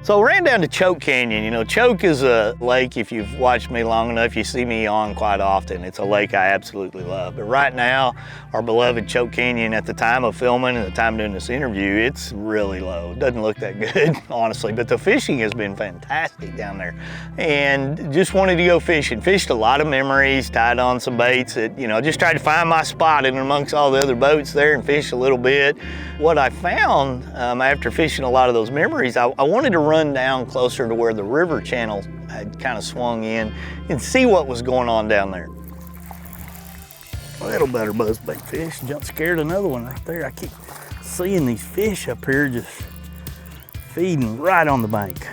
So I ran down to Choke Canyon. You know, Choke is a lake, if you've watched me long enough, you see me on quite often. It's a lake I absolutely love. But right now, our beloved Choke Canyon, at the time of filming and the time doing this interview, it's really low. It doesn't look that good, honestly, but the fishing has been fantastic down there. And just wanted to go fishing. Fished a lot of memories, tied on some baits that, you know, just tried to find my spot in amongst all the other boats there and fish a little bit. What I found after fishing a lot of those memories, I wanted to run down closer to where the river channel had kind of swung in and see what was going on down there. A little better buzzbait fish. Jump scared another one right there. I keep seeing these fish up here just feeding right on the bank.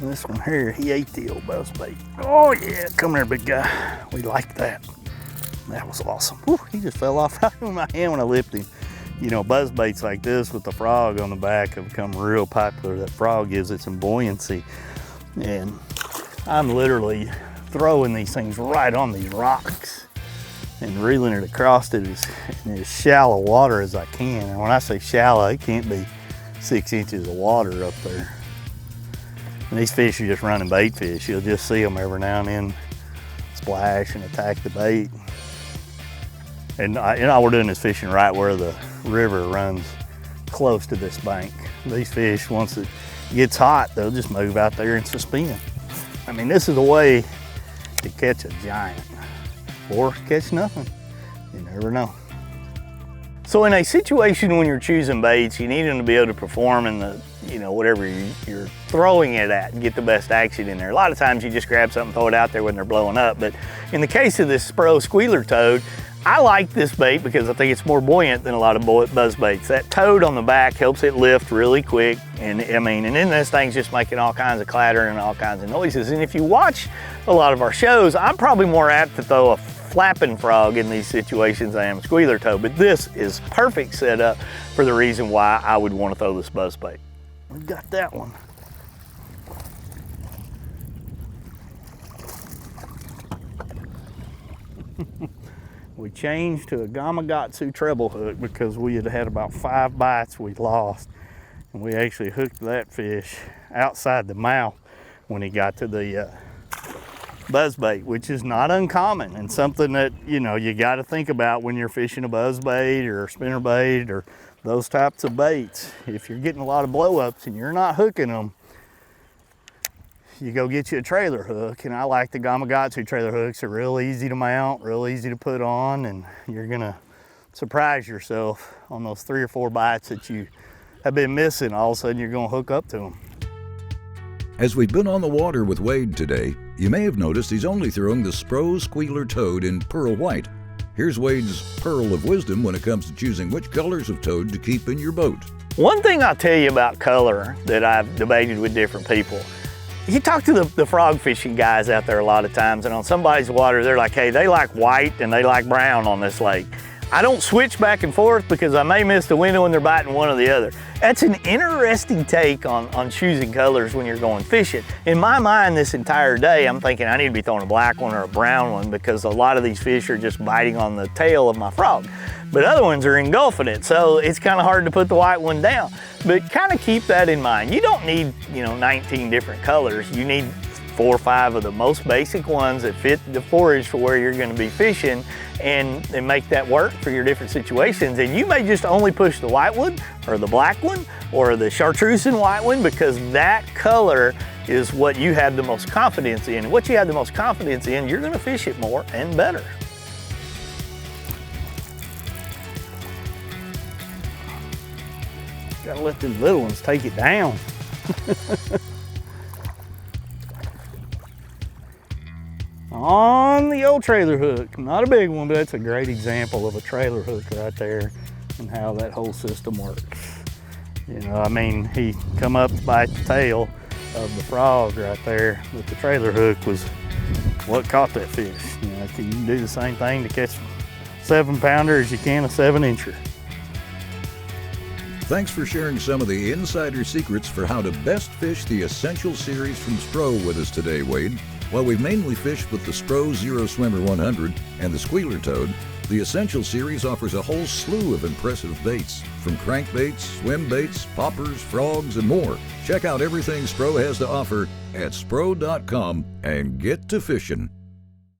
This one here, he ate the old buzzbait. Oh yeah, come here, big guy. We like that. That was awesome. Whew, he just fell off right in my hand when I lifted him. You know, buzzbaits like this with the frog on the back have become real popular. That frog gives it some buoyancy. And I'm literally throwing these things right on these rocks and reeling it across it in as shallow water as I can. And when I say shallow, it can't be 6 inches of water up there. And these fish are just running bait fish. You'll just see them every now and then splash and attack the bait. And all we're doing is fishing right where the river runs close to this bank. These fish, once it gets hot, they'll just move out there and suspend. I mean, this is a way to catch a giant or catch nothing. You never know. So in a situation when you're choosing baits, you need them to be able to perform in the, you know, whatever you're throwing it at and get the best action in there. A lot of times you just grab something, throw it out there when they're blowing up. But in the case of this Spro Squealer Toad, I like this bait because I think it's more buoyant than a lot of buzz baits. That toad on the back helps it lift really quick. And I mean, and then this thing's just making all kinds of clatter and all kinds of noises. And if you watch a lot of our shows, I'm probably more apt to throw a flapping frog in these situations than I am a squealer toad. But this is perfect setup for the reason why I would want to throw this buzz bait. We've got that one. We changed to a Gamakatsu treble hook because we had had about 5 bites we lost. And we actually hooked that fish outside the mouth when he got to the buzzbait, which is not uncommon and something that, you know, you got to think about when you're fishing a buzzbait or a spinnerbait or those types of baits. If you're getting a lot of blow-ups and you're not hooking them, you go get you a trailer hook, and I like the Gamakatsu trailer hooks. They're real easy to mount, real easy to put on, and you're gonna surprise yourself on those 3 or 4 bites that you have been missing. All of a sudden you're gonna hook up to them. As we've been on the water with Wade today, you may have noticed he's only throwing the Spro Squealer Toad in pearl white. Here's Wade's pearl of wisdom when it comes to choosing which colors of toad to keep in your boat. One thing I'll tell you about color that I've debated with different people, you talk to the frog fishing guys out there a lot of times, and on somebody's water, they're like, hey, they like white and they like brown on this lake. I don't switch back and forth because I may miss the window when they're biting one or the other. That's an interesting take on choosing colors when you're going fishing. In my mind, this entire day, I'm thinking I need to be throwing a black one or a brown one because a lot of these fish are just biting on the tail of my frog. But other ones are engulfing it, so it's kind of hard to put the white one down. But kind of keep that in mind. You don't need, you know, 19 different colors. You need 4 or 5 of the most basic ones that fit the forage for where you're going to be fishing, and make that work for your different situations. And you may just only push the white one or the black one or the chartreuse and white one because that color is what you have the most confidence in. And what you have the most confidence in, you're going to fish it more and better. Gotta let them little ones take it down. On the old trailer hook, not a big one, but that's a great example of a trailer hook right there and how that whole system works. You know, I mean, he come up to bite the tail of the frog right there, but the trailer hook was what caught that fish. You know, you can do the same thing to catch a 7-pounder as you can a 7-incher. Thanks for sharing some of the insider secrets for how to best fish the Essential Series from Spro with us today, Wade. While we've mainly fished with the Spro Zero Swimmer 100 and the Squealer Toad, The Essential series offers a whole slew of impressive baits, from crankbaits, swim baits, poppers, frogs, and more. Check out everything Spro has to offer at spro.com and get to fishing.